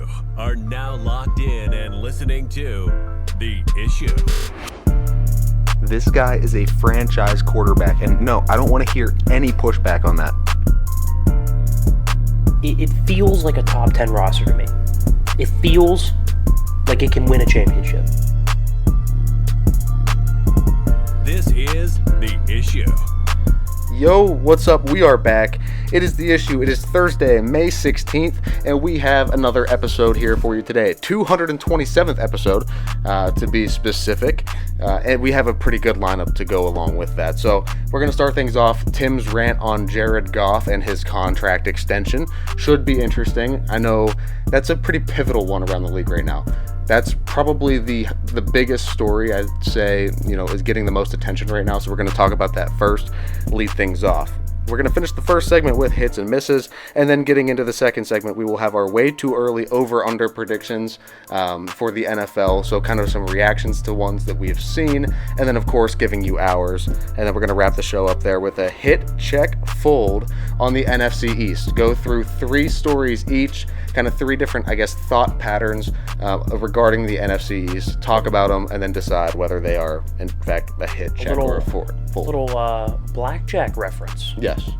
You are now locked in and listening to The Issue. This guy is a franchise quarterback, and no, I don't want to hear any pushback on that. It feels like a top 10 roster to me. It feels like it can win a championship. This is The Issue. Yo, what's up? We are back. It is The Issue. It is Thursday, May 16th, and we have another episode here for you today. 227th episode, to be specific, and we have a pretty good lineup to go along with that. So we're going to start things off. Tim's rant on Jared Goff and his contract extension should be interesting. I know that's a pretty pivotal one around the league right now. That's probably the biggest story, I'd say, is getting the most attention right now. So we're going to talk about that first, lead things off. We're going to finish the first segment with hits and misses, and then getting into the second segment, we will have our way too early over-under predictions for the NFL, so kind of some reactions to ones that we have seen, and then, of course, giving you ours. And then we're going to wrap the show up there with a hit, check, fold on the NFC East. Go through three stories each, kind of three different, thought patterns regarding the NFC East, talk about them, and then decide whether they are, in fact, a hit, check, or a fold. Little blackjack reference. Yes.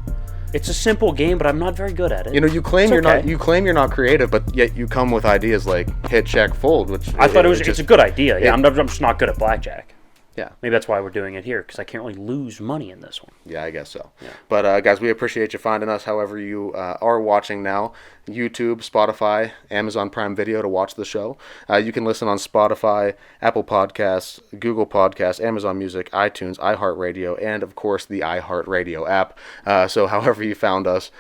It's a simple game, but I'm not very good at it. You claim you're not creative, but yet you come with ideas like hit, check, fold, which I thought it's a good idea. Yeah, I'm just not good at blackjack. Yeah. Maybe that's why we're doing it here, because I can't really lose money in this one. Yeah, I guess so. Yeah. But, guys, we appreciate you finding us however you are watching now. YouTube, Spotify, Amazon Prime Video to watch the show. You can listen on Spotify, Apple Podcasts, Google Podcasts, Amazon Music, iTunes, iHeartRadio, and, of course, the iHeartRadio app. So however you found us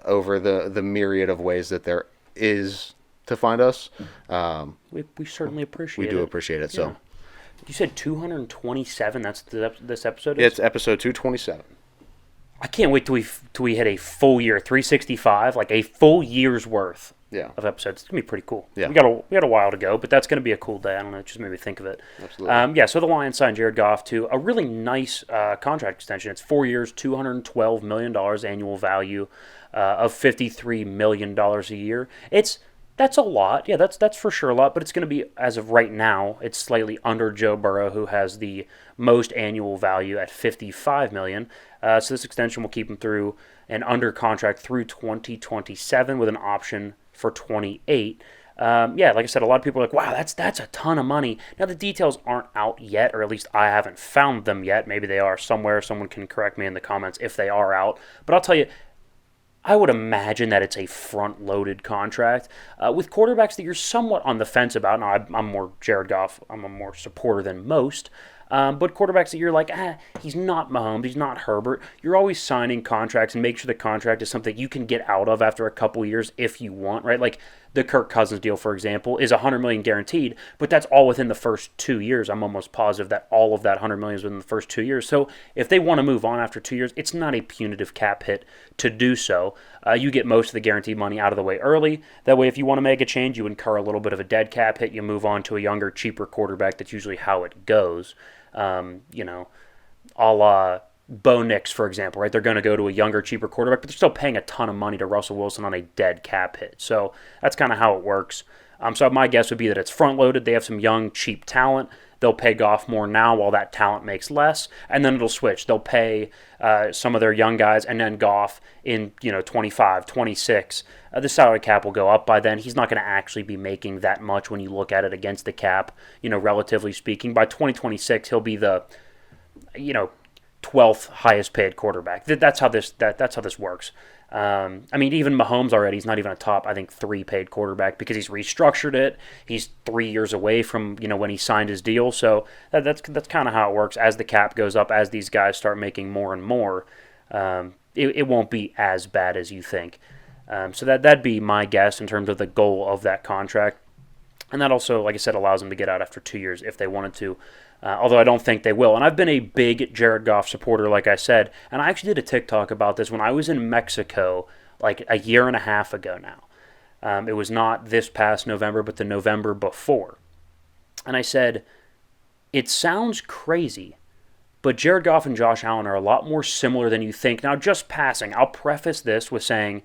over the myriad of ways that there is to find us. We certainly appreciate it. We do appreciate it, so. You said 227. That's this episode. It's episode 227. I can't wait till we hit a full year, 365, like a full year's worth of episodes. It's gonna be pretty cool. Yeah. We got a while to go, but that's gonna be a cool day. I don't know, it just made me think of it. Absolutely. So the Lions signed Jared Goff to a really nice contract extension. It's 4 years, $212 million annual value of $53 million a year. That's a lot. Yeah, that's for sure a lot, but it's going to be, as of right now, it's slightly under Joe Burrow, who has the most annual value at $55 million. So this extension will keep him through and under contract through 2027 with an option for 28. Like I said, a lot of people are like, wow, that's a ton of money. Now, the details aren't out yet, or at least I haven't found them yet. Maybe they are somewhere. Someone can correct me in the comments if they are out. But I'll tell you, I would imagine that it's a front-loaded contract. With quarterbacks that you're somewhat on the fence about, now I'm more Jared Goff, I'm a more supporter than most, but quarterbacks that you're like, he's not Mahomes, he's not Herbert, you're always signing contracts and make sure the contract is something you can get out of after a couple years if you want, right? Like the Kirk Cousins deal, for example, is $100 million guaranteed, but that's all within the first 2 years. I'm almost positive that all of that $100 million is within the first 2 years. So if they want to move on after 2 years, it's not a punitive cap hit to do so. You get most of the guaranteed money out of the way early. That way, if you want to make a change, you incur a little bit of a dead cap hit. You move on to a younger, cheaper quarterback. That's usually how it goes. A la Bo Nix, for example, right? They're going to go to a younger, cheaper quarterback, but they're still paying a ton of money to Russell Wilson on a dead cap hit. So that's kind of how it works. So my guess would be that it's front-loaded. They have some young, cheap talent. They'll pay Goff more now while that talent makes less, and then it'll switch. They'll pay some of their young guys, and then Goff in 25, 26. The salary cap will go up by then. He's not going to actually be making that much when you look at it against the cap, relatively speaking. By 2026, he'll be the 12th highest paid quarterback. That's how this works. Even Mahomes already, he's not even a top, 3 paid quarterback because he's restructured it. He's 3 years away from, when he signed his deal. So that's kind of how it works. As the cap goes up, as these guys start making more and more, it won't be as bad as you think. So that'd be my guess in terms of the goal of that contract. And that also, like I said, allows them to get out after 2 years if they wanted to. Although I don't think they will. And I've been a big Jared Goff supporter, like I said. And I actually did a TikTok about this when I was in Mexico like a year and a half ago now. It was not this past November, but the November before. And I said, it sounds crazy, but Jared Goff and Josh Allen are a lot more similar than you think. Now, just passing, I'll preface this with saying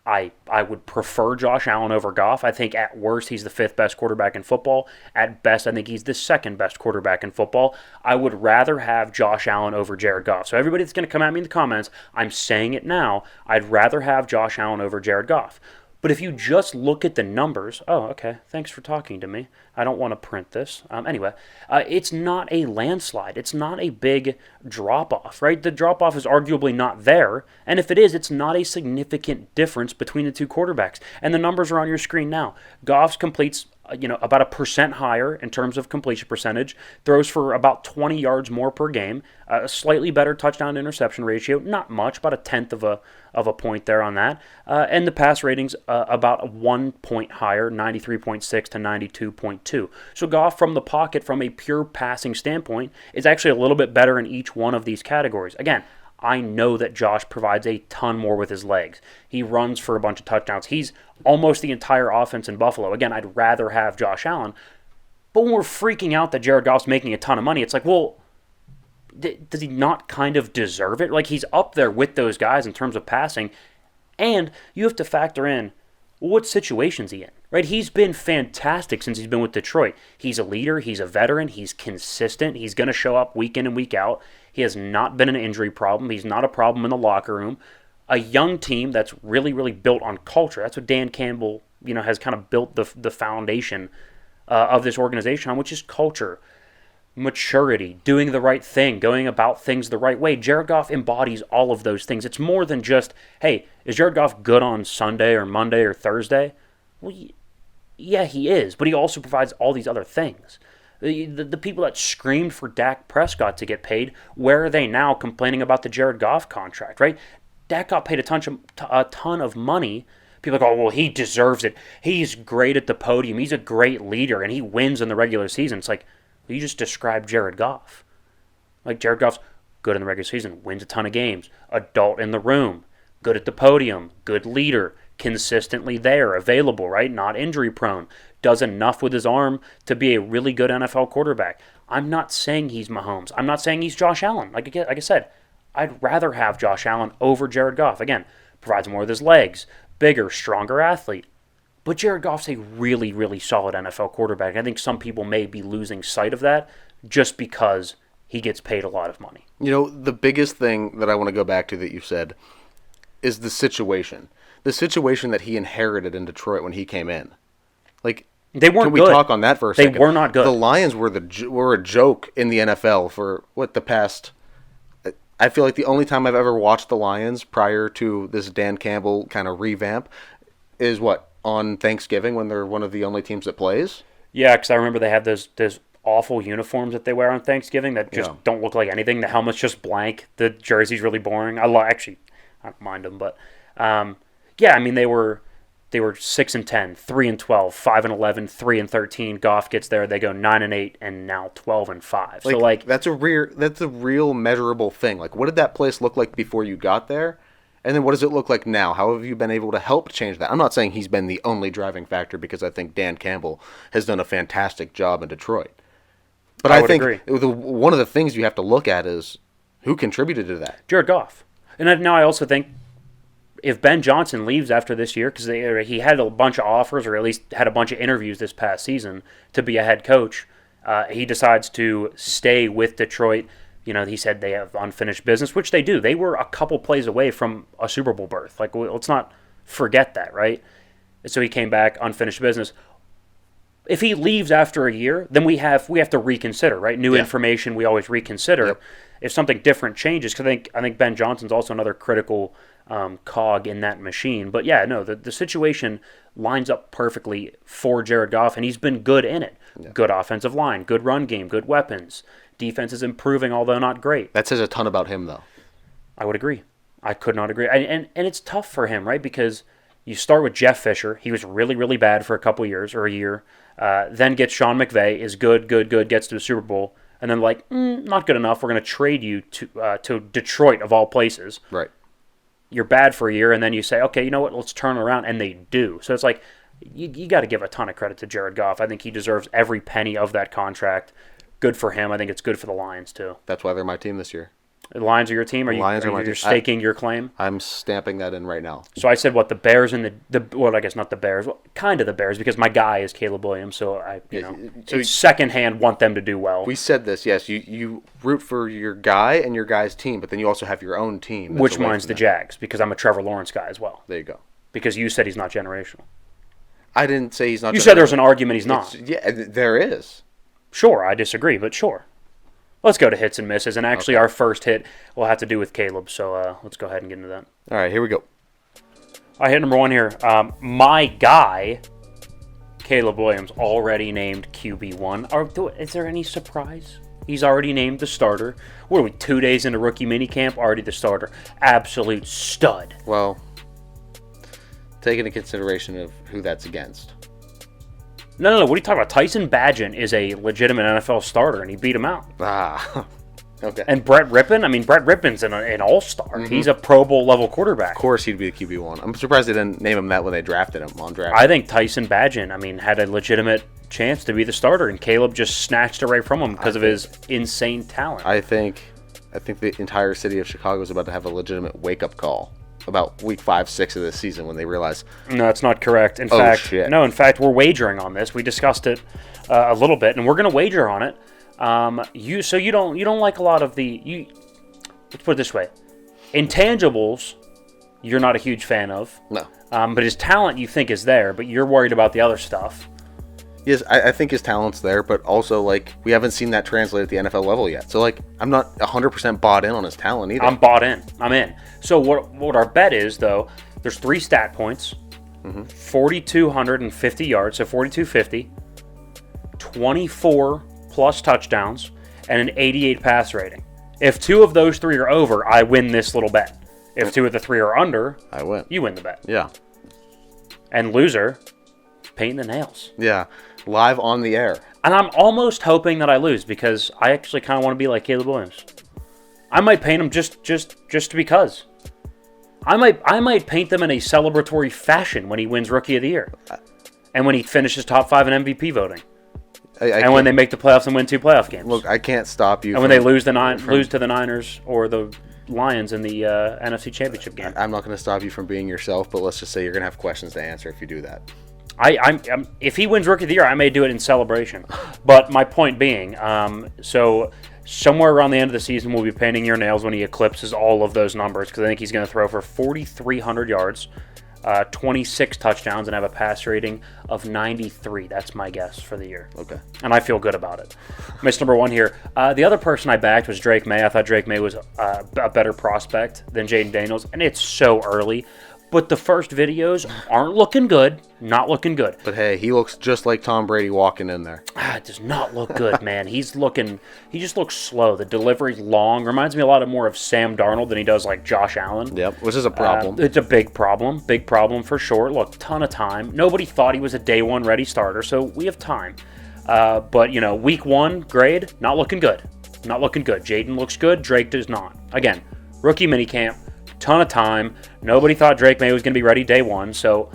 I would prefer Josh Allen over Goff. I think at worst he's the 5th best quarterback in football. At best, I think he's the 2nd best quarterback in football. I would rather have Josh Allen over Jared Goff. So everybody that's going to come at me in the comments, I'm saying it now, I'd rather have Josh Allen over Jared Goff. But if you just look at the numbers, okay, thanks for talking to me. I don't want to print this. Anyway, it's not a landslide. It's not a big drop-off, right? The drop-off is arguably not there, and if it is, it's not a significant difference between the two quarterbacks. And the numbers are on your screen now. Goff completes about 1% higher in terms of completion percentage, throws for about 20 yards more per game, a slightly better touchdown-interception ratio, not much, about 1/10 of a point there on that, and the pass ratings about 1 point higher, 93.6 to 92.2. So Goff from the pocket, from a pure passing standpoint, is actually a little bit better in each one of these categories. Again, I know that Josh provides a ton more with his legs. He runs for a bunch of touchdowns. He's almost the entire offense in Buffalo. Again, I'd rather have Josh Allen. But when we're freaking out that Jared Goff's making a ton of money, it's like, well, does he not kind of deserve it? Like, he's up there with those guys in terms of passing. And you have to factor in, what situation's he in, right? He's been fantastic since he's been with Detroit. He's a leader. He's a veteran. He's consistent. He's going to show up week in and week out. He has not been an injury problem. He's not a problem in the locker room. A young team that's really, really built on culture. That's what Dan Campbell, has kind of built the foundation of this organization on, which is culture, maturity, doing the right thing, going about things the right way. Jared Goff embodies all of those things. It's more than just, hey, is Jared Goff good on Sunday or Monday or Thursday? Well, yeah, he is, but he also provides all these other things. The people that screamed for Dak Prescott to get paid, where are they now complaining about the Jared Goff contract, right? Dak got paid a ton of money. People are like, oh, well, he deserves it. He's great at the podium. He's a great leader, and he wins in the regular season. It's like, well, you just described Jared Goff. Like, Jared Goff's good in the regular season, wins a ton of games, adult in the room, good at the podium, good leader, consistently there, available, right? Not injury prone, does enough with his arm to be a really good NFL quarterback. I'm not saying he's Mahomes. I'm not saying he's Josh Allen. Like I said, I'd rather have Josh Allen over Jared Goff. Again, provides more with his legs, bigger, stronger athlete. But Jared Goff's a really, really solid NFL quarterback. I think some people may be losing sight of that just because he gets paid a lot of money. The biggest thing that I want to go back to that you said is the situation. The situation that he inherited in Detroit when he came in. Like, they weren't good. Can we talk on that for a second? They were not good. The Lions were a joke in the NFL for, the past... I feel like the only time I've ever watched the Lions prior to this Dan Campbell kind of revamp is, on Thanksgiving when they're one of the only teams that plays? Yeah, because I remember they have those awful uniforms that they wear on Thanksgiving that just don't look like anything. The helmet's just blank. The jersey's really boring. I don't mind them, but... they were 6-10, 3-12, 5-11, 3-13. Goff gets there, they go 9-8, and now 12-5. So that's a real measurable thing. Like, what did that place look like before you got there? And then what does it look like now? How have you been able to help change that? I'm not saying he's been the only driving factor, because I think Dan Campbell has done a fantastic job in Detroit. But I think agree. One of the things you have to look at is who contributed to that. Jared Goff. And now I also think if Ben Johnson leaves after this year, because he had a bunch of offers, or at least had a bunch of interviews this past season to be a head coach, he decides to stay with Detroit. He said they have unfinished business, which they do. They were a couple plays away from a Super Bowl berth. Like, let's not forget that, right? So he came back, unfinished business. If he leaves after a year, then we have to reconsider, right? New information, we always reconsider. Yep. If something different changes, because I think Ben Johnson's also another critical cog in that machine. But the situation lines up perfectly for Jared Goff, and he's been good in it. Yeah. Good offensive line, good run game, good weapons. Defense is improving, although not great. That says a ton about him, though. I would agree. I could not agree. And it's tough for him, right? Because you start with Jeff Fisher. He was really, really bad for a couple years, or a year. Then gets Sean McVay, is good, gets to the Super Bowl. And then not good enough. We're going to trade you to Detroit, of all places. Right. You're bad for a year, and then you say, okay, you know what, let's turn around, and they do. So it's like, you got to give a ton of credit to Jared Goff. I think he deserves every penny of that contract. Good for him. I think it's good for the Lions, too. That's why they're my team this year. The Lions are your team? Lions are my you team. staking your claim? I'm stamping that in right now. So I said what, the Bears and well, I guess not the Bears, well, kind of the Bears, because my guy is Caleb Williams, so so secondhand want them to do well. We said this, yes. You root for your guy and your guy's team, but then you also have your own team. Which mine's the Jags, because I'm a Trevor Lawrence guy as well. There you go. Because you said he's not generational. I didn't say he's not. You said there's an argument he's not. Yeah, there is. Sure, I disagree, but sure. Let's go to hits and misses, and actually our first hit will have to do with Caleb, so let's go ahead and get into that. All right, here we go. All right, hit number one here. My guy, Caleb Williams, already named QB1. Is there any surprise? He's already named the starter. What are we, 2 days into rookie minicamp? Already the starter. Absolute stud. Well, take into consideration of who that's against. No. What are you talking about? Tyson Bagent is a legitimate NFL starter, and he beat him out. Ah, okay. And Brett Rippon's an all-star. Mm-hmm. He's a Pro Bowl level quarterback. Of course he'd be the QB1. I'm surprised they didn't name him that when they drafted him on draft. I think Tyson Bagent, had a legitimate chance to be the starter, and Caleb just snatched it right from him because of his insane talent. I think the entire city of Chicago is about to have a legitimate wake-up call about week 5, 6 of this season when they realize. No, that's not correct. In fact, we're wagering on this. We discussed it a little bit, and we're going to wager on it. You don't like a lot of the let's put it this way, intangibles. You're not a huge fan of. No. But his talent you think is there, but you're worried about the other stuff. Yes, I think his talent's there, but also, we haven't seen that translate at the NFL level yet. So, I'm not 100% bought in on his talent either. I'm bought in. I'm in. So, what our bet is, though, there's 3 stat points, 4,250 yards, so 4,250, 24 plus touchdowns, and an 88 pass rating. If 2 of those 3 are over, I win this little bet. If 2 of the 3 are under, I win. You win the bet. Yeah. And loser, painting the nails. Yeah. Live on the air. And I'm almost hoping that I lose because I actually kind of want to be like Caleb Williams. I might paint him just because. I might paint them in a celebratory fashion when he wins Rookie of the Year. And when he finishes top 5 in MVP voting. And when they make the playoffs and win 2 playoff games. Look, I can't stop you. And when they lose to the Niners or the Lions in the NFC Championship game. I'm not going to stop you from being yourself, but let's just say you're going to have questions to answer if you do that. If he wins Rookie of the Year, I may do it in celebration. But my point being, so somewhere around the end of the season, we'll be painting your nails when he eclipses all of those numbers because I think he's going to throw for 4,300 yards, 26 touchdowns, and have a pass rating of 93. That's my guess for the year. Okay. And I feel good about it. Miss number 1 here. The other person I backed was Drake May. I thought Drake May was a better prospect than Jaden Daniels, and it's so early. But the first videos aren't looking good. Not looking good. But hey, he looks just like Tom Brady walking in there. It does not look good, man. He just looks slow. The delivery's long. Reminds me a lot more of Sam Darnold than he does like Josh Allen. Yep, which is a problem. It's a big problem. Big problem for sure. Look, ton of time. Nobody thought he was a day 1 ready starter, so we have time. But, week 1 grade, not looking good. Not looking good. Jaden looks good. Drake does not. Again, rookie minicamp. Ton of time. Nobody thought Drake May was going to be ready day 1, so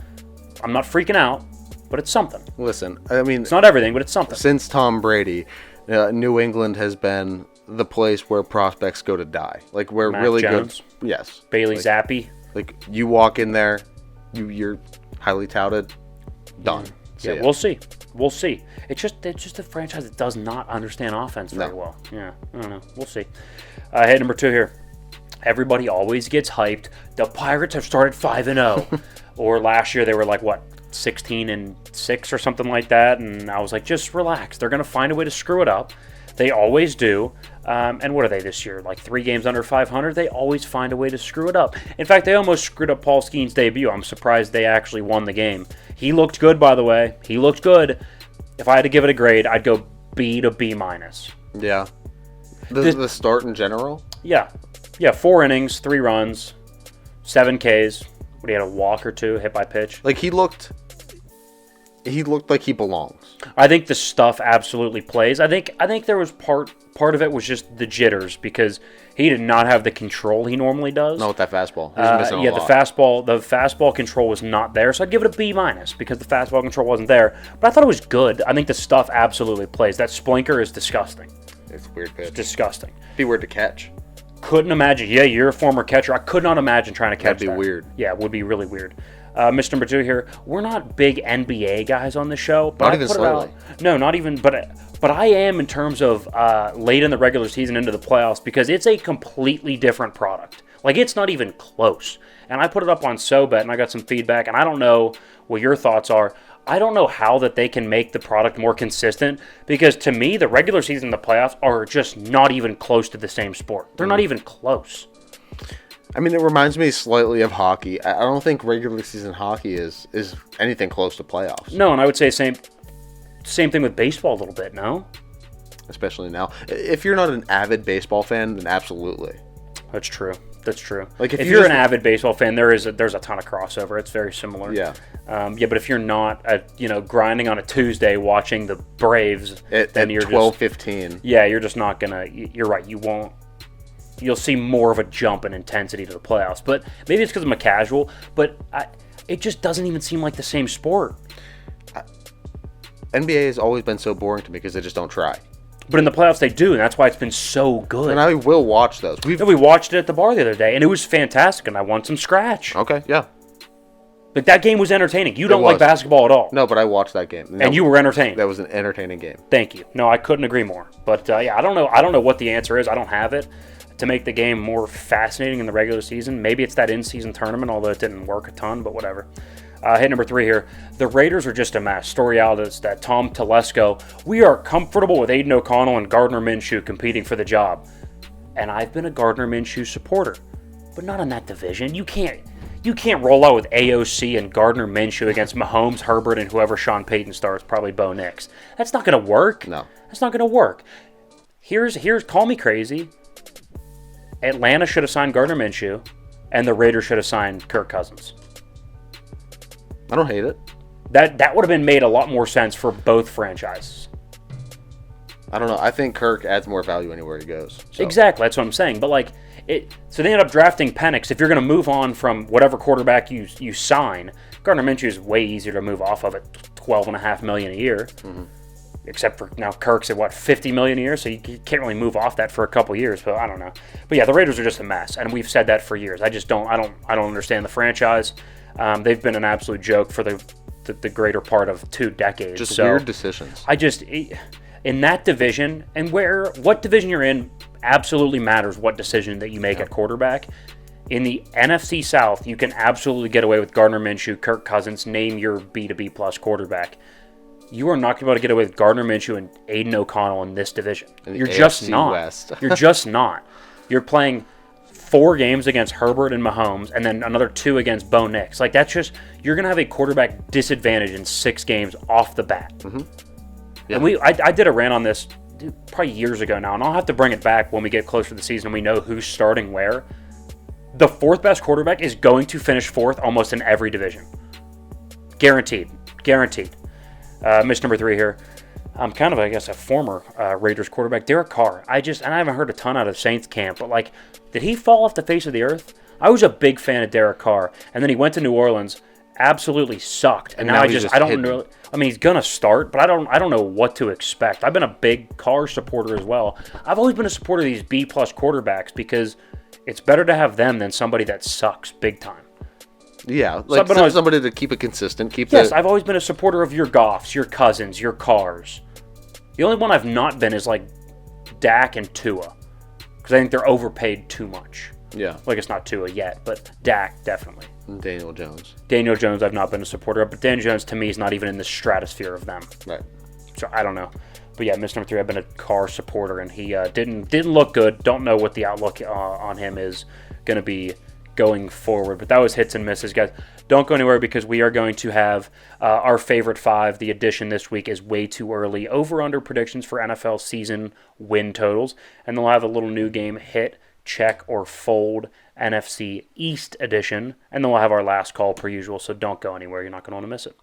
I'm not freaking out, but it's something. Listen, it's not everything, but it's something. Since Tom Brady, New England has been the place where prospects go to die. We're Mac really Jones, good. Yes. Bailey Zappi. You walk in there, you're highly touted, done. Yeah, we'll see. We'll see. It's just a franchise that does not understand offense very well. Yeah, I don't know. We'll see. Hit number 2 here. Everybody always gets hyped. The Pirates have started 5-0. Or last year they were 16-6 or something like that. And I was like, just relax. They're going to find a way to screw it up. They always do. And what are they this year? 3 games under 500? They always find a way to screw it up. In fact, they almost screwed up Paul Skeen's debut. I'm surprised they actually won the game. He looked good, by the way. He looked good. If I had to give it a grade, I'd go B to B-. Yeah. The start in general? Yeah. Yeah, 4 innings, 3 runs, 7 Ks. He had a walk or 2 hit by pitch. He looked like he belongs. I think the stuff absolutely plays. I think there was part of it was just the jitters because he did not have the control he normally does. Not with that fastball. He was missing a lot. The fastball control was not there, so I'd give it a B- because the fastball control wasn't there. But I thought it was good. I think the stuff absolutely plays. That splinker is disgusting. It's a weird pitch. It's disgusting. Be weird to catch. Couldn't imagine. Yeah, you're a former catcher. I could not imagine trying to catch that. That'd be weird. Yeah, it would be really weird. Mr. Number 2 here. We're not big NBA guys on the show. But not even slightly. No, not even. But I am in terms of late in the regular season into the playoffs because it's a completely different product. Like, it's not even close. And I put it up on SOBET, and I got some feedback, and I don't know what your thoughts are. I don't know how that they can make the product more consistent because, to me, the regular season and the playoffs are just not even close to the same sport. They're not even close. I mean, it reminds me slightly of hockey. I don't think regular season hockey is anything close to playoffs. No, and I would say same thing with baseball a little bit, no? Especially now. If you're not an avid baseball fan, then absolutely. That's true. That's true. Like if you're an avid baseball fan, there's a ton of crossover. It's very similar. Yeah. But if you're not, grinding on a Tuesday watching the Braves, then you're 12-15. Yeah, you're just not gonna. You're right. You won't. You'll see more of a jump in intensity to the playoffs. But maybe it's because I'm a casual. But it just doesn't even seem like the same sport. NBA has always been so boring to me because they just don't try. But in the playoffs, they do, and that's why it's been so good. And I will watch those. We watched it at the bar the other day, and it was fantastic, and I won some scratch. Okay, yeah. But that game was entertaining. You don't like basketball at all. No, but I watched that game. And you were entertained. That was an entertaining game. Thank you. No, I couldn't agree more. But, I don't know. I don't know what the answer is. I don't have it to make the game more fascinating in the regular season. Maybe it's that in-season tournament, although it didn't work a ton, but whatever. Hit number 3 here. The Raiders are just a mess. Story out is that Tom Telesco, we are comfortable with Aiden O'Connell and Gardner Minshew competing for the job. And I've been a Gardner Minshew supporter, but not in that division. You can't roll out with AOC and Gardner Minshew against Mahomes, Herbert, and whoever Sean Payton starts, probably Bo Nix. That's not going to work. No. That's not going to work. Here's call me crazy. Atlanta should have signed Gardner Minshew, and the Raiders should have signed Kirk Cousins. I don't hate it. That would have been made a lot more sense for both franchises. I don't know. I think Kirk adds more value anywhere he goes. So. Exactly. That's what I'm saying. But, so they ended up drafting Penix. If you're going to move on from whatever quarterback you sign, Gardner Minshew is way easier to move off of at $12.5 million a year. Mm-hmm. Except for now Kirk's at, $50 million a year? So you can't really move off that for a couple years. But I don't know. But, yeah, the Raiders are just a mess. And we've said that for years. I don't understand the franchise. They've been an absolute joke for the greater part of 2 decades. Just weird decisions. In that division, and what division you're in absolutely matters what decision that you make at quarterback. In the NFC South, you can absolutely get away with Gardner Minshew, Kirk Cousins, name your B to B plus quarterback. You are not going to be able to get away with Gardner Minshew and Aiden O'Connell in this division. You're just not. West. You're just not. You're playing 4 games against Herbert and Mahomes, and then another 2 against Bo Nix. That's just, you're going to have a quarterback disadvantage in 6 games off the bat. Mm-hmm. Yeah. And I did a rant on this probably years ago now, and I'll have to bring it back when we get closer to the season and we know who's starting where. The 4th best quarterback is going to finish 4th almost in every division. Guaranteed. Miss number 3 here. I'm kind of, I guess, a former Raiders quarterback, Derek Carr. And I haven't heard a ton out of Saints camp, but did he fall off the face of the earth? I was a big fan of Derek Carr, and then he went to New Orleans, absolutely sucked, and now I don't know. I mean, he's gonna start, but I don't know what to expect. I've been a big Carr supporter as well. I've always been a supporter of these B+ quarterbacks because it's better to have them than somebody that sucks big time. Yeah, somebody to keep it consistent. I've always been a supporter of your Goffs, your Cousins, your Carrs. The only one I've not been is Dak and Tua, because I think they're overpaid too much. Yeah. It's not Tua yet, but Dak definitely. And Daniel Jones. I've not been a supporter of, but Daniel Jones to me is not even in the stratosphere of them. Right. So I don't know. But yeah, Mr. Number 3, I've been a Carr supporter, and he didn't look good. Don't know what the outlook on him is going to be going forward. But that was hits and misses, guys. Don't go anywhere because we are going to have our favorite 5. The edition this week is way too early. Over-under predictions for NFL season win totals. And they'll have a little new game, hit, check, or fold NFC East edition. And then we'll have our last call per usual, so don't go anywhere. You're not going to want to miss it.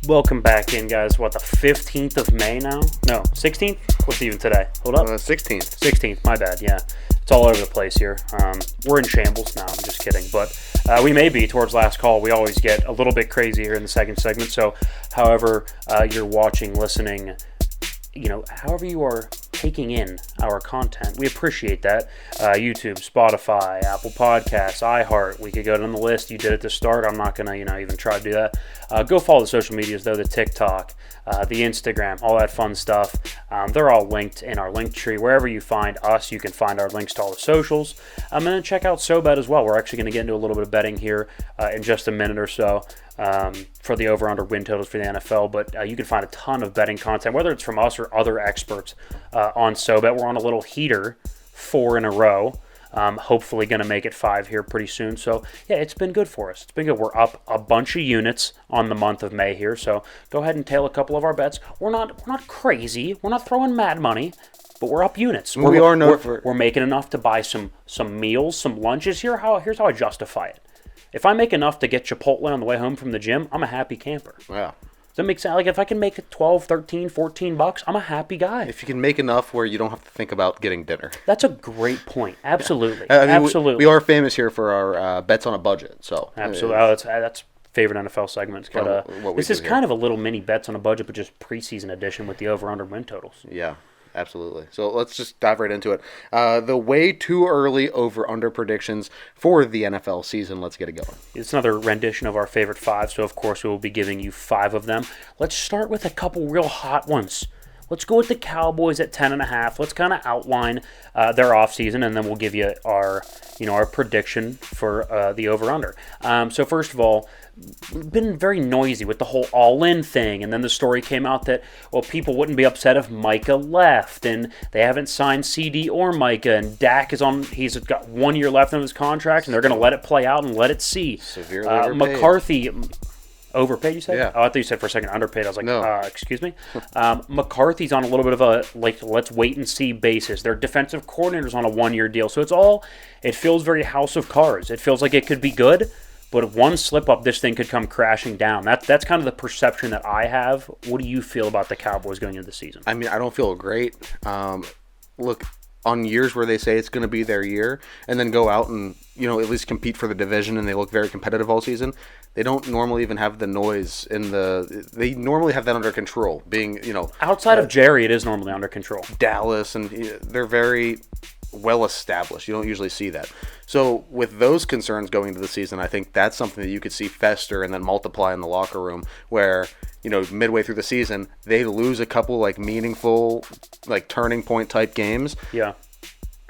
Welcome back in, guys. What, the 15th of May now? No, 16th? What's even today? Hold up. 16th. 16th, my bad, yeah. It's all over the place here. We're in shambles now, I'm just kidding. But we may be towards last call. We always get a little bit crazy here in the second segment. So however you're watching, listening, however you are taking in our content, we appreciate that. YouTube, Spotify, Apple Podcasts, iHeart. We could go down the list. You did it to start. I'm not gonna, even try to do that. Go follow the social medias though, the TikTok, the Instagram, all that fun stuff. They're all linked in our link tree. Wherever you find us, you can find our links to all the socials. And then check out SOBET as well. We're actually going to get into a little bit of betting here in just a minute or so for the over-under win totals for the NFL. But you can find a ton of betting content, whether it's from us or other experts on SOBET. We're on a little heater, 4 in a row. Hopefully going to make it 5 here pretty soon. So, yeah, it's been good for us. It's been good. We're up a bunch of units on the month of May here. So go ahead and tail a couple of our bets. We're not crazy. We're not throwing mad money, but we're up units. We're making enough to buy some meals, some lunches. Here's how I justify it. If I make enough to get Chipotle on the way home from the gym, I'm a happy camper. Yeah. Does that make sense? Like, if I can make it $12, $13, $14, I'm a happy guy. If you can make enough where you don't have to think about getting dinner. That's a great point. Absolutely. Yeah. Absolutely. We are famous here for our bets on a budget. So absolutely. That's favorite NFL segments. But this is kind of a little mini bets on a budget, but just preseason edition with the over-under win totals. Yeah. Absolutely. So let's just dive right into it. The way too early over-under predictions for the NFL season. Let's get it going. It's another rendition of our favorite 5, so of course we will be giving you 5 of them. Let's start with a couple real hot ones. Let's go with the Cowboys at 10.5. Let's kind of outline their offseason, and then we'll give you our prediction for the over/under. So first of all, we've been very noisy with the whole all-in thing, and then the story came out that people wouldn't be upset if Micah left, and they haven't signed CD or Micah, and Dak he's got 1 year left on his contract, and they're going to let it play out and let it see. Severely overpaid. McCarthy. Overpaid, you said? Yeah. Oh, I thought you said for a second underpaid. I was like, no. Excuse me? McCarthy's on a little bit of a, let's wait and see basis. Their defensive coordinator's on a 1 year deal. So it feels very house of cards. It feels like it could be good, but if one slip up, this thing could come crashing down. That's kind of the perception that I have. What do you feel about the Cowboys going into the season? I mean, I don't feel great. Look, on years where they say it's going to be their year and then go out and, at least compete for the division and they look very competitive all season, they don't normally even have the noise they normally have that under control. Being, outside of Jerry, it is normally under control. Dallas, and they're very well established. You don't usually see that. So with those concerns going into the season, I think that's something that you could see fester and then multiply in the locker room where, midway through the season, they lose a couple meaningful, turning point type games. Yeah.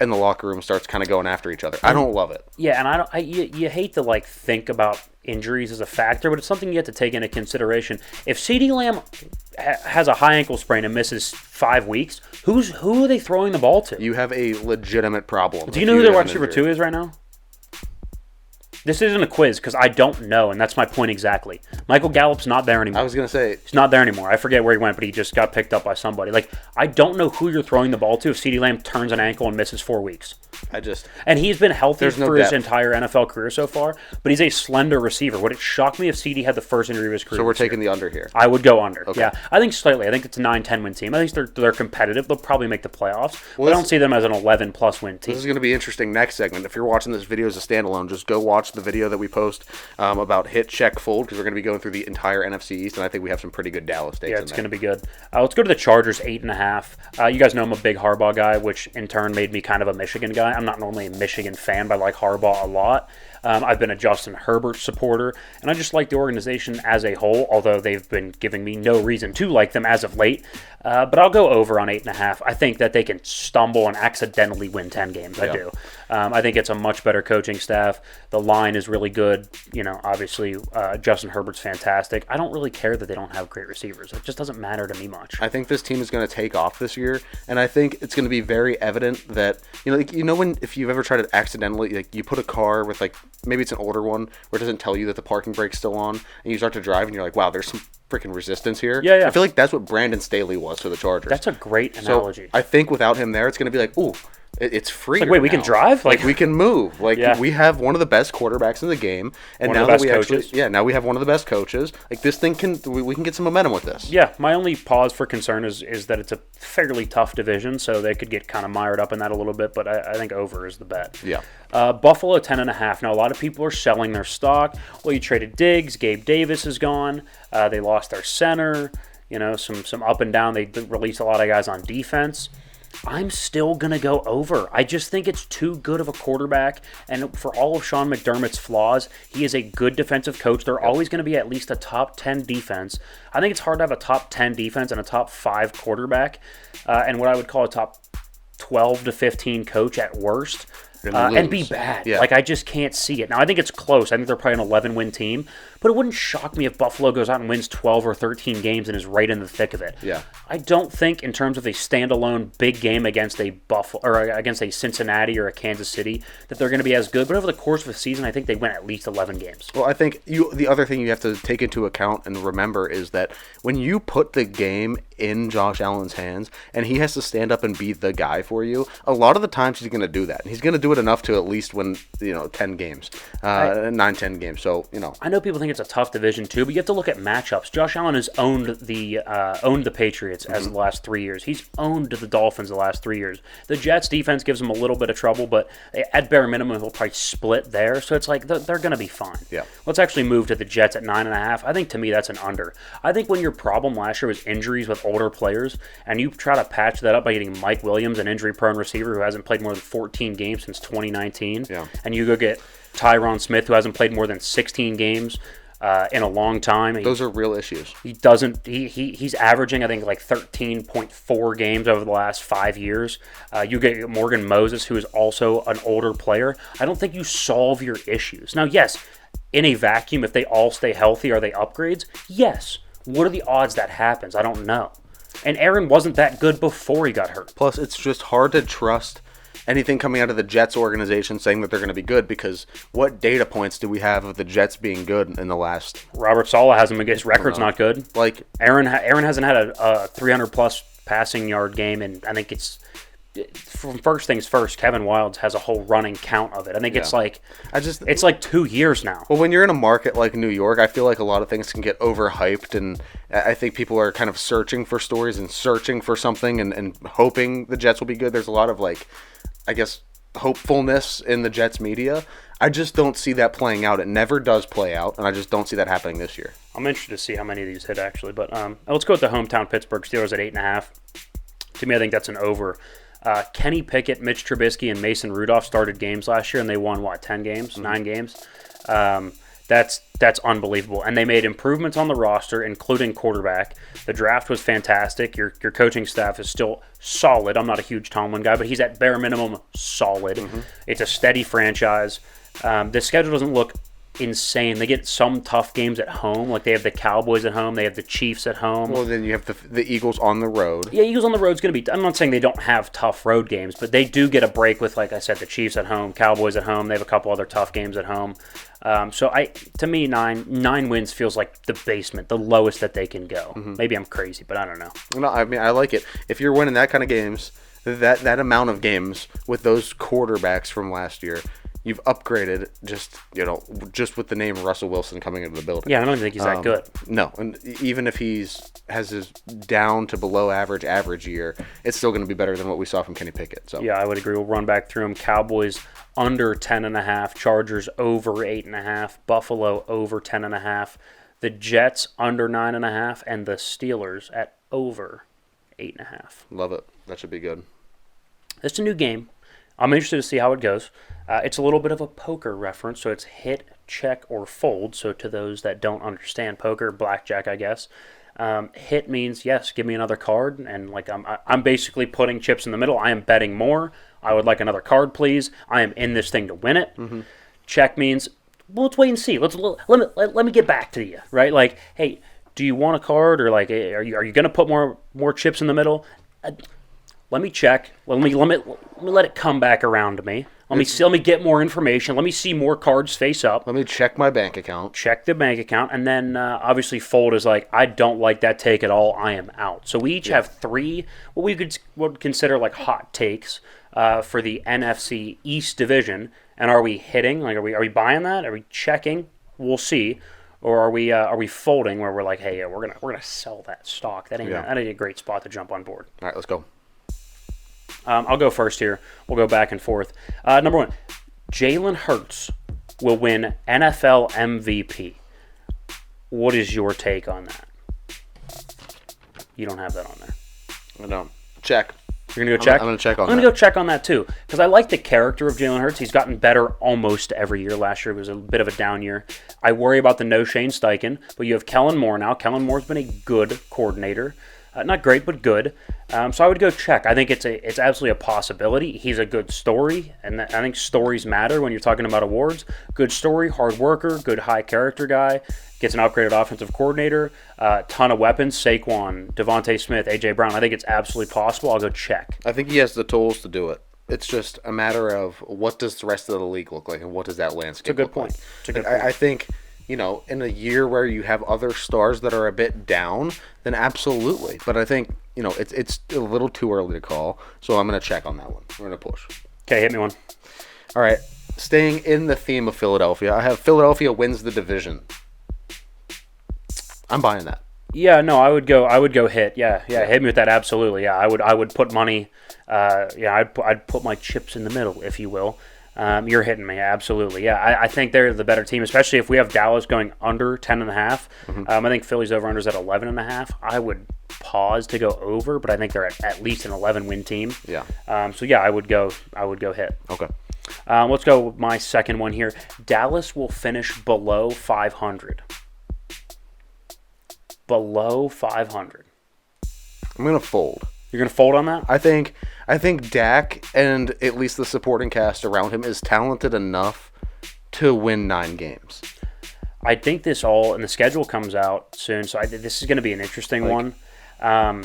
And the locker room starts kind of going after each other. I don't love it. Yeah, and you hate to think about injuries as a factor, but it's something you have to take into consideration. If CeeDee Lamb has a high ankle sprain and misses 5 weeks, who are they throwing the ball to? You have a legitimate problem. Do you know who their wide receiver 2 is right now? This isn't a quiz because I don't know, and that's my point exactly. Michael Gallup's not there anymore. I was going to say. He's not there anymore. I forget where he went, but he just got picked up by somebody. I don't know who you're throwing the ball to if CeeDee Lamb turns an ankle and misses 4 weeks. And he's been healthy for his entire NFL career so far, but he's a slender receiver. Would it shock me if CD had the first injury of his career? So we're taking the under here. I would go under. Okay. Yeah, I think slightly. I think it's a 9-10 win team. I think they're competitive. They'll probably make the playoffs. Well, I don't see them as an 11+ win team. This is going to be interesting next segment. If you're watching this video as a standalone, just go watch the video that we post about hit, check, fold, because we're going to be going through the entire NFC East, and I think we have some pretty good Dallas takes. Yeah, it's going to be good. Let's go to the Chargers, 8.5. You guys know I'm a big Harbaugh guy, which in turn made me kind of a Michigan guy. I'm not normally a Michigan fan, but I like Harbaugh a lot. I've been a Justin Herbert supporter, and I just like the organization as a whole, although they've been giving me no reason to like them as of late. But I'll go over on 8.5. I think that they can stumble and accidentally win 10 games. I do. I think it's a much better coaching staff. The line is really good. Obviously, Justin Herbert's fantastic. I don't really care that they don't have great receivers. It just doesn't matter to me much. I think this team is going to take off this year, and I think it's going to be very evident that, when if you've ever tried to accidentally, you put a car with, maybe it's an older one where it doesn't tell you that the parking brake's still on, and you start to drive, and you're like, wow, there's some freaking resistance here. Yeah. I feel like that's what Brandon Staley was for the Chargers. That's a great analogy. So I think without him there, it's going to be like, ooh, it's free. Wait, we can drive? We can move. We have one of the best quarterbacks in the game, and now that we now we have one of the best coaches. This thing we can get some momentum with this. Yeah, my only pause for concern is that it's a fairly tough division, so they could get kind of mired up in that a little bit. But I think over is the bet. Yeah. Buffalo 10.5. Now a lot of people are selling their stock. Well, you traded Diggs. Gabe Davis is gone. They lost their center. some up and down. They released a lot of guys on defense. I'm still going to go over. I just think it's too good of a quarterback. And for all of Sean McDermott's flaws, he is a good defensive coach. They're always going to be at least a top 10 defense. I think it's hard to have a top 10 defense and a top 5 quarterback, and what I would call a top 12 to 15 coach at worst. And be bad. Yeah. Like, I just can't see it. Now, I think it's close. I think they're probably an 11-win team. But it wouldn't shock me if Buffalo goes out and wins 12 or 13 games and is right in the thick of it. Yeah. I don't think, in terms of a standalone big game against a Buffalo or against a Cincinnati or a Kansas City, that they're going to be as good. But over the course of the season, I think they win at least 11 games. Well, I think the other thing you have to take into account and remember is that when you put the game in Josh Allen's hands and he has to stand up and be the guy for you, a lot of the times he's going to do that. And he's going to do it enough to at least win 10 games, 9-10 games. So I know people think it's a tough division too, but you have to look at matchups. Josh Allen has owned the Patriots as the last 3 years. He's owned the Dolphins the last 3 years. The Jets defense gives him a little bit of trouble, but at bare minimum he'll probably split there. So it's like they're going to be fine. Yeah. Let's actually move to the Jets at 9.5. I think, to me, that's an under. I think when your problem last year was injuries with older players, and you try to patch that up by getting Mike Williams, an injury-prone receiver who hasn't played more than 14 games since 2019, and you go get Tyron Smith, who hasn't played more than 16 games in a long time. Those are real issues. He's averaging, I think, like 13.4 games over the last 5 years. You get Morgan Moses, who is also an older player. I don't think you solve your issues. Now, yes, in a vacuum, if they all stay healthy, are they upgrades? Yes. What are the odds that happens? I don't know. And Aaron wasn't that good before he got hurt. Plus, it's just hard to trust anything coming out of the Jets organization saying that they're going to be good, because what data points do we have of the Jets being good in the last? Robert Saleh hasn't been good. His record's not good. Like Aaron hasn't had a 300-plus passing yard game, and I think it's from first things first. Kevin Wildes has a whole running count of it. I think it's like 2 years now. Well, when you're in a market like New York, I feel like a lot of things can get overhyped, and I think people are kind of searching for stories and searching for something and hoping the Jets will be good. There's a lot of hopefulness in the Jets media. I just don't see that playing out. It never does play out, and I just don't see that happening this year. I'm interested to see how many of these hit, actually. But let's go with the hometown Pittsburgh Steelers at 8.5. To me, I think that's an over. Kenny Pickett, Mitch Trubisky, and Mason Rudolph started games last year, and they won, 10 games? 9 games? That's unbelievable. And they made improvements on the roster, including quarterback. The draft was fantastic. Your coaching staff is still solid. I'm not a huge Tomlin guy, but he's at bare minimum solid. Mm-hmm. It's a steady franchise. The schedule doesn't look insane. They get some tough games at home. Like, they have the Cowboys at home. They have the Chiefs at home. Well, then you have the Eagles on the road. Yeah, Eagles on the road is going to be... I'm not saying they don't have tough road games, but they do get a break with, like I said, the Chiefs at home, Cowboys at home. They have a couple other tough games at home. To me, nine wins feels like the basement, the lowest that they can go. Mm-hmm. Maybe I'm crazy, but I don't know. No, I mean, I like it. If you're winning that kind of games, that amount of games with those quarterbacks from last year, you've upgraded just with the name Russell Wilson coming into the building. Yeah, I don't think he's that good. No, and even if has his down to below average year, it's still going to be better than what we saw from Kenny Pickett. So yeah, I would agree. We'll run back through them. Cowboys under 10.5, Chargers over 8.5, Buffalo over 10.5, the Jets under 9.5, and the Steelers at over 8.5. Love it. That should be good. It's a new game. I'm interested to see how it goes. It's a little bit of a poker reference, so it's hit, check, or fold. So to those that don't understand poker, blackjack, I guess, hit means, yes, give me another card, and like I'm basically putting chips in the middle. I am betting more. I would like another card, please. I am in this thing to win it. Mm-hmm. Check means, well, let's wait and see. Let me get back to you, right? Like, hey, do you want a card, or like, are you going to put more chips in the middle? Let me check. Let me let it come back around to me. Let me get more information. Let me see more cards face up. Let me check my bank account. Check the bank account, and then obviously fold is like, I don't like that take at all. I am out. So we each have 3 what we would consider like hot takes for the NFC East division. And are we hitting? Like, are we buying that? Are we checking? We'll see. Or are we folding where we're like, hey, yeah, we're gonna sell that stock. That ain't a great spot to jump on board. All right, let's go. I'll go first here. We'll go back and forth. Number 1, Jalen Hurts will win NFL MVP. What is your take on that? You don't have that on there. I don't. Check. You're going to go check? I'm going to check on that. I'm going to go check on that too, because I like the character of Jalen Hurts. He's gotten better almost every year. Last year was a bit of a down year. I worry about the no Shane Steichen, but you have Kellen Moore now. Kellen Moore's been a good coordinator. Not great, but good. So I would go check. I think it's absolutely a possibility. He's a good story, and I think stories matter when you're talking about awards. Good story, hard worker, good high character guy. Gets an upgraded offensive coordinator, ton of weapons, Saquon, Devontae Smith, A.J. Brown. I think it's absolutely possible. I'll go check. I think he has the tools to do it. It's just a matter of what does the rest of the league look like and what does that landscape look like. It's a good point. I think, in a year where you have other stars that are a bit down, then absolutely. But I think, it's a little too early to call, so I'm going to check on that one. We're going to push. Okay, hit me one. All right, staying in the theme of Philadelphia, I have Philadelphia wins the division. I'm buying that. Yeah, no, I would go hit. Yeah, hit me with that. Absolutely. Yeah, I would put money. I'd put my chips in the middle, if you will. You're hitting me. Absolutely. Yeah, I think they're the better team, especially if we have Dallas going under 10.5. Mm-hmm. I think Philly's over-under's at 11.5. I would pause to go over, but I think they're at least an 11-win team. Yeah. I would go hit. Okay. Let's go with my second one here. Dallas will finish below 500. Below 500. I'm going to fold. You're going to fold on that? I think Dak and at least the supporting cast around him is talented enough to win 9 games. I think this all, and the schedule comes out soon, so this is going to be an interesting one. I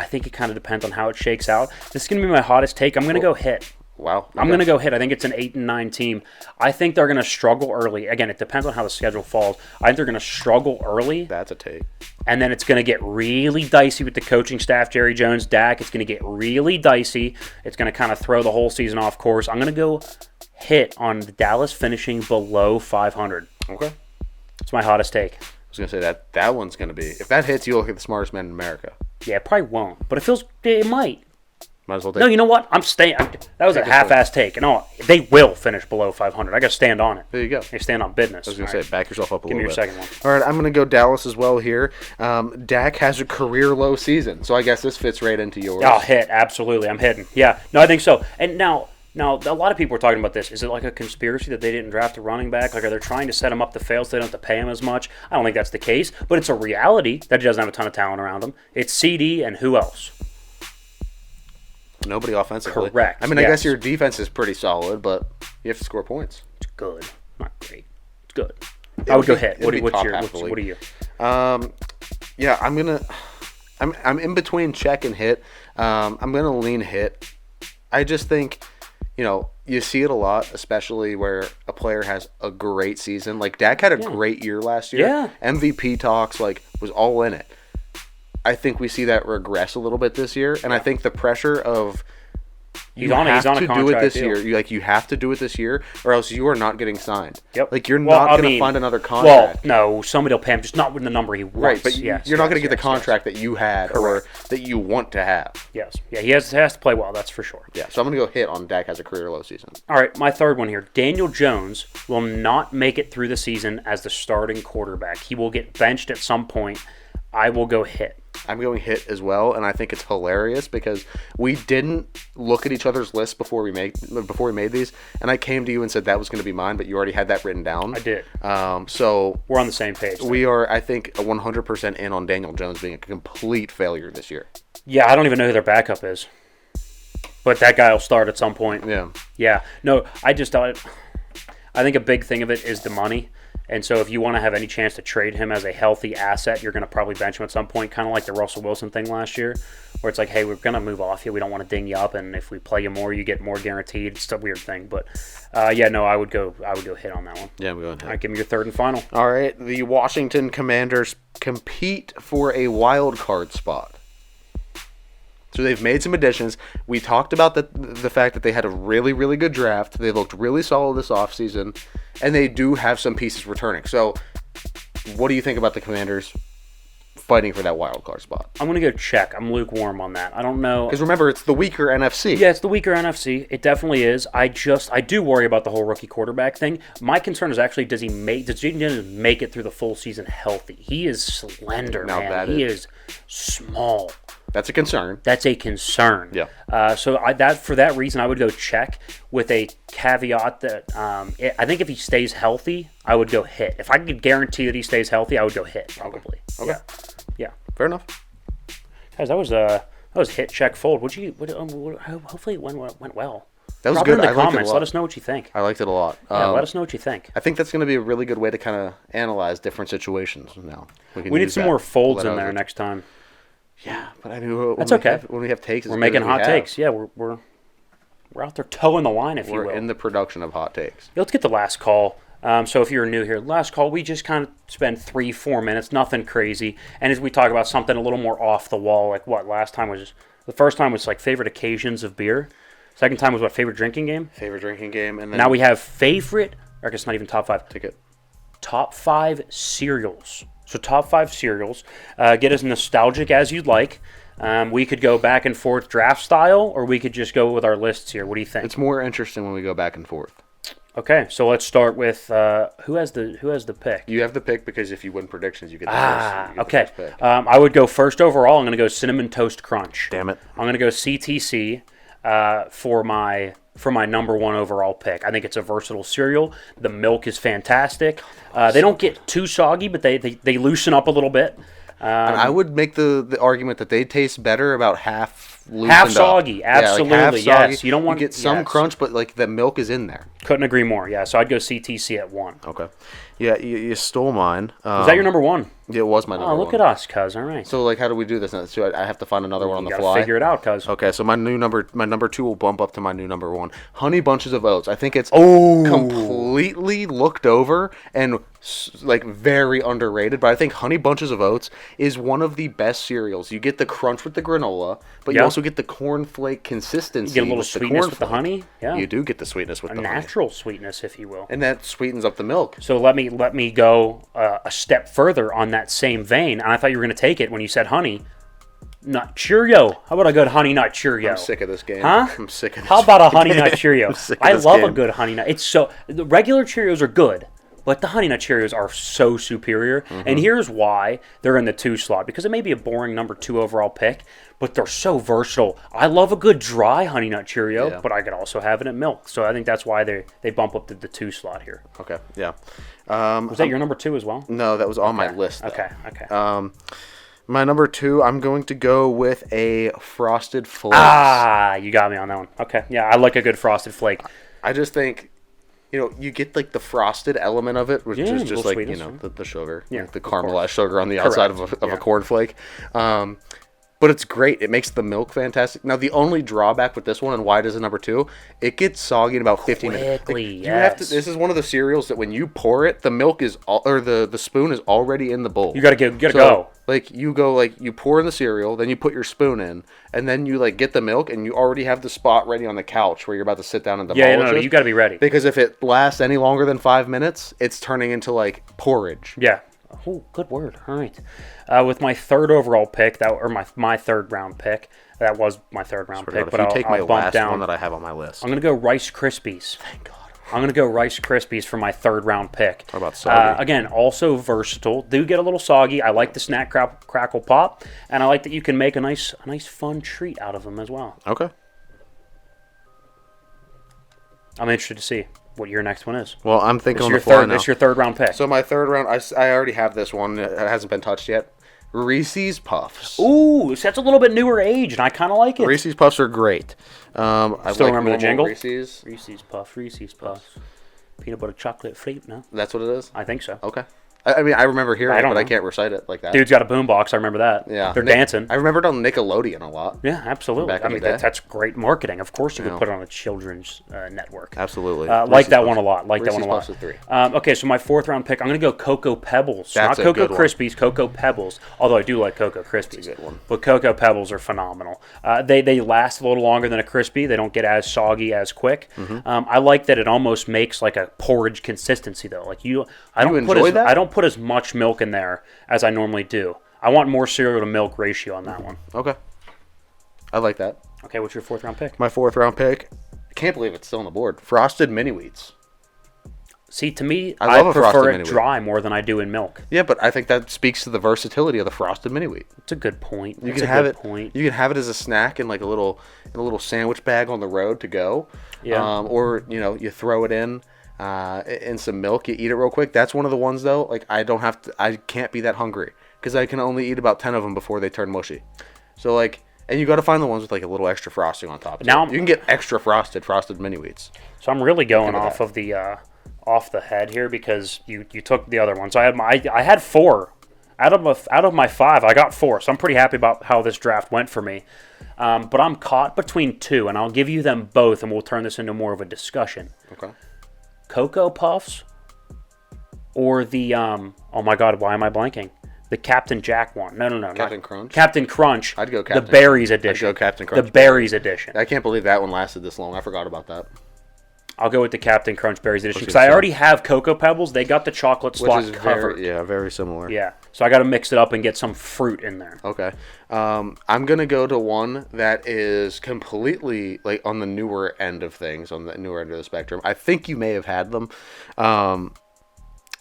think it kind of depends on how it shakes out. This is going to be my hottest take. I'm going to go hit. Wow. Okay. I'm going to go hit. I think it's an 8-9 team. I think they're going to struggle early. Again, it depends on how the schedule falls. I think they're going to struggle early. That's a take. And then it's going to get really dicey with the coaching staff, Jerry Jones, Dak. It's going to get really dicey. It's going to kind of throw the whole season off course. I'm going to go hit on Dallas finishing below 500. Okay. It's my hottest take. I was going to say that one's going to be, if that hits, you'll look at the smartest man in America. Yeah, it probably won't. But it might. Might as well take No, you know what? I'm staying. That was a half-assed take. No, they will finish below 500. I got to stand on it. There you go. They stand on business. I was going to say, back yourself up a Give little bit. me your second one. All right, I'm going to go Dallas as well here. Dak has a career low season, so I guess this fits right into yours. Oh, hit. Absolutely. I'm hitting. Yeah. No, I think so. And now, a lot of people are talking about this. Is it like a conspiracy that they didn't draft a running back? Like, are they trying to set him up to fail so they don't have to pay him as much? I don't think that's the case, but it's a reality that he doesn't have a ton of talent around him. It's CD and who else? Nobody offensively. Correct. I mean, I guess your defense is pretty solid, but you have to score points. It's good. Not great. It's good. I would go hit. What are you? Yeah, I'm in between check and hit. I'm gonna lean hit. I just think, you see it a lot, especially where a player has a great season. Like Dak had a great year last year. Yeah. MVP talks, was all in it. I think we see that regress a little bit this year, and I think the pressure of you have to do it this year. You have to do it this year, or else you are not getting signed. Yep. You're not going to find another contract. Well, no, somebody will pay him, just not with the number he wants. Right, but you're not going to get the contract that you had or that you want to have. Yes. Yeah, he has to play well. That's for sure. Yeah. So I'm going to go hit on Dak has a career low season. All right, my third one here. Daniel Jones will not make it through the season as the starting quarterback. He will get benched at some point. I will go hit. I'm going hit as well, and I think it's hilarious because we didn't look at each other's lists before we made these, and I came to you and said that was going to be mine, but you already had that written down. I did. So we're on the same page. We are, I think, 100% in on Daniel Jones being a complete failure this year. Yeah, I don't even know who their backup is, but that guy will start at some point. Yeah. Yeah. No, I think a big thing of it is the money. And so if you want to have any chance to trade him as a healthy asset, you're going to probably bench him at some point, kind of like the Russell Wilson thing last year, where it's like, hey, we're going to move off you. We don't want to ding you up, and if we play you more, you get more guaranteed. It's a weird thing. But, I would go hit on that one. Yeah, I'm going hit. All right, give me your third and final. All right, the Washington Commanders compete for a wild card spot. So they've made some additions. We talked about the fact that they had a really, really good draft. They looked really solid this offseason, and they do have some pieces returning. So what do you think about the Commanders fighting for that wild card spot. I'm going to go check. I'm lukewarm on that. I don't know. Because remember, it's the weaker NFC. Yeah, it's the weaker NFC. It definitely is. I do worry about the whole rookie quarterback thing. My concern is actually, does Jaden Daniels make it through the full season healthy? He is slender, man. He is small. That's a concern. That's a concern. Yeah. So for that reason, I would go check with a caveat that I think if he stays healthy, I would go hit. If I could guarantee that he stays healthy, I would go hit probably. Okay. Yeah. Fair enough. Guys, that was hit, check, fold. Hopefully it went well. That was Drop good. it in the I liked it a comments. lot. Let us know what you think. I liked it a lot. Yeah, let us know what you think. I think that's going to be a really good way to kind of analyze different situations now. We need some more folds in there next time. Yeah, but I mean, that's okay. When we have takes, we're making hot takes. Yeah, we're out there toeing the line, if you will. We're in the production of hot takes. Let's get the last call. So if you're new here, last call, we just kind of spend 3-4 minutes, nothing crazy. And as we talk about something a little more off the wall, like what the first time was like favorite occasions of beer. Second time was what, favorite drinking game? Favorite drinking game. And then now we have favorite, or I guess not even top 5. Ticket. Top 5 cereals. So top 5 cereals. Get as nostalgic as you'd like. We could go back and forth draft style, or we could just go with our lists here. What do you think? It's more interesting when we go back and forth. Okay, so let's start with who has the pick? You have the pick because if you win predictions, you get the first. Okay. The first pick. I would go first overall. I'm going to go Cinnamon Toast Crunch. Damn it. I'm going to go CTC for my number 1 overall pick. I think it's a versatile cereal. The milk is fantastic. They don't get too soggy, but they loosen up a little bit. And I would make the argument that they taste better about half loosened half up. soggy, absolutely. Yeah, like half soggy. Yes, you don't want to get some crunch, but like the milk is in there. Couldn't agree more. Yeah, so I'd go CTC at 1. Okay. Yeah, you stole mine. Was that your number 1? Yeah, it was my number 1. Oh, look at us, cuz. All right. So like, how do we do this now? So I have to find another one on the fly. Figure it out, cuz. Okay, so my number 2 will bump up to my new number 1. Honey Bunches of Oats. I think it's completely looked over and like very underrated, but I think Honey Bunches of Oats is one of the best cereals. You get the crunch with the granola, but you also get the cornflake consistency. You get a little sweetness with the honey. Yeah, you do get the sweetness with the natural sweetness, if you will, and that sweetens up the milk. So let me go a step further on that same vein. And I thought you were going to take it when you said honey nut Cheerio. How about a good honey nut Cheerio? I'm sick of this game. Huh? I'm sick of this. How about a honey nut Cheerio? I love game. A good honey nut. The regular Cheerios are good, but the Honey Nut Cheerios are so superior. Mm-hmm. And here's why they're in the 2 slot. Because it may be a boring number 2 overall pick, but they're so versatile. I love a good dry Honey Nut Cheerio, but I could also have it in milk. So I think that's why they bump up to the 2 slot here. Okay, yeah. Was that your number 2 as well? No, that was on my list. Though. Okay. My number 2, I'm going to go with a Frosted Flakes. You got me on that one. Okay, yeah, I like a good Frosted Flake. I just think... you get like the frosted element of it, which is just like, sweetness, the sugar, yeah, the caramelized sugar on the outside of a cornflake. But it's great. It makes the milk fantastic. Now, the only drawback with this one, and why it is a number 2, it gets soggy in about 15 minutes. Like, this is one of the cereals that when you pour it, the milk is the spoon is already in the bowl. You gotta go. Like you pour in the cereal, then you put your spoon in, and then you like get the milk, and you already have the spot ready on the couch where you're about to sit down and demolish it. No, you gotta be ready. Because if it lasts any longer than 5 minutes, it's turning into like porridge. Yeah. Oh, good word. All right. With my 3rd overall pick, my 3rd round pick, that was my 3rd round pick. But I'll take my last down. one that I have on my list. I'm gonna go Rice Krispies. Thank God. I'm going to go Rice Krispies for my 3rd round pick. How about soggy? Again, also versatile. Do get a little soggy. I like the snack crackle pop, and I like that you can make a nice fun treat out of them as well. Okay. I'm interested to see what your next one is. Well, I'm thinking on the fly now. It's your 3rd round pick. So my 3rd round, I already have this one. It hasn't been touched yet. Reese's Puffs. Ooh, so that's a little bit newer age, and I kind of like it. Reese's Puffs are great. I still remember the jingle? Reese's Puffs. Peanut butter chocolate flake, no? That's what it is? I think so. Okay. I mean, I remember hearing it, but know. I can't recite it like that. Dude's got a boombox. I remember that. Yeah. They're dancing. I remember it on Nickelodeon a lot. Yeah, absolutely. I mean, that's great marketing. Of course you could put it on a children's network. Absolutely. Like that one a lot. Puffs is 3. Okay, so my 4th round pick, I'm going to go Cocoa Pebbles. That's Not Cocoa Krispies, Cocoa Pebbles. Although I do like Cocoa Krispies. That's a good one. But Cocoa Pebbles are phenomenal. They last a little longer than a Crispy. They don't get as soggy as quick. Mm-hmm. I like that it almost makes like a porridge consistency though. Like I don't put as much milk in there as I normally do. I want more cereal to milk ratio on that one. Okay. I like that. Okay, what's your 4th round pick? My 4th round pick. I can't believe it's still on the board. Frosted mini wheats. See, to me, I love a prefer Frosted it Mini-Wheat. dry more than I do in milk. Yeah, but I think that speaks to the versatility of the frosted mini wheat. It's a good point. You It's can a have good it. point. You can have it as a snack in like a little sandwich bag on the road to go. Yeah. Or you throw it in some milk. You eat it real quick. That's one of the ones though. Like I can't be that hungry because I can only eat about 10 of them before they turn mushy. So like. And you got to find the ones with like a little extra frosting on top. Now you can get extra frosted mini wheats. So I'm really going off of the off the head here because you took the other one. So I had 4 out of my 5. I got 4. So I'm pretty happy about how this draft went for me. But I'm caught between 2, and I'll give you them both, and we'll turn this into more of a discussion. Okay. Cocoa Puffs or the oh my God, why am I blanking? The Captain Jack one. No. Captain Crunch? Captain Crunch. I'd go Captain The Berries Crunch. edition. I'd go Captain Crunch. The Berries edition. I can't believe that one lasted this long. I forgot about that. I'll go with the Captain Crunch Berries edition because I already have Cocoa Pebbles. They got the chocolate slot covered. Very similar. Yeah. So I got to mix it up and get some fruit in there. Okay. I'm going to go to one that is completely like on the newer end of things, on the newer end of the spectrum. I think you may have had them.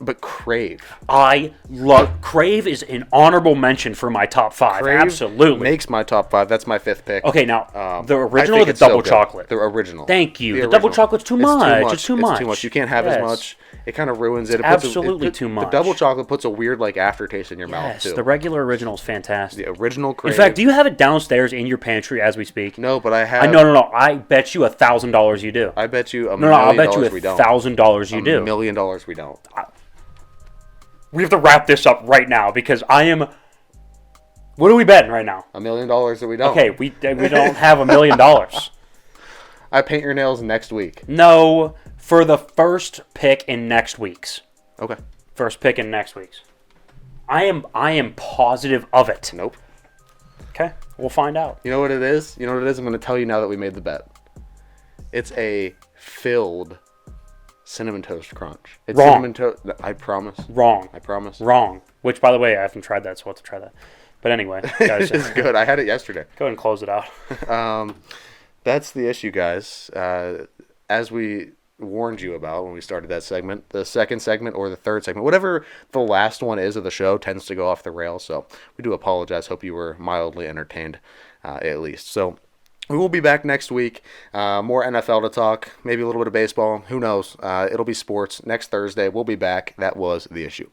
But Crave. I love Crave is an honorable mention for my top 5. Crave Absolutely. makes my top 5. That's my 5th pick. Okay, now the I original think or the it's so double good. chocolate? The original. Thank you. The original. double chocolate's too much. It's too much. It's too much. You can't have as much. It kind of ruins it. Absolutely too much. The double chocolate puts a weird like aftertaste in your mouth Yes, too. the regular original is fantastic. The original Crave. In fact, do you have it downstairs in your pantry as we speak? No, but I have. No. I bet you $1,000 you do. I bet you No, I'll bet you we don't. $1,000 you do. $1 million we don't. We have to wrap this up right now because I am. What are we betting right now? $1 million that we don't. Okay, we don't have $1 million. I paint your nails next week. No, for the first pick in next week's. Okay. First pick in next week's. I am positive of it. Nope. Okay, we'll find out. You know what it is? I'm going to tell you now that we made the bet. It's a filled Cinnamon Toast Crunch. It's Wrong. Cinnamon Toast. I promise. Wrong. I promise. Wrong. Which, by the way, I haven't tried that, so I'll have to try that. But anyway, guys, It's good. I had it yesterday. go ahead and close it out. That's the issue, guys. As we warned you about when we started that segment, the second segment or the third segment, whatever the last one is of the show, tends to go off the rails. So we do apologize. Hope you were mildly entertained, at least. So we will be back next week. More NFL to talk, maybe a little bit of baseball. Who knows? It'll be sports. Next Thursday, we'll be back. That was The Issue.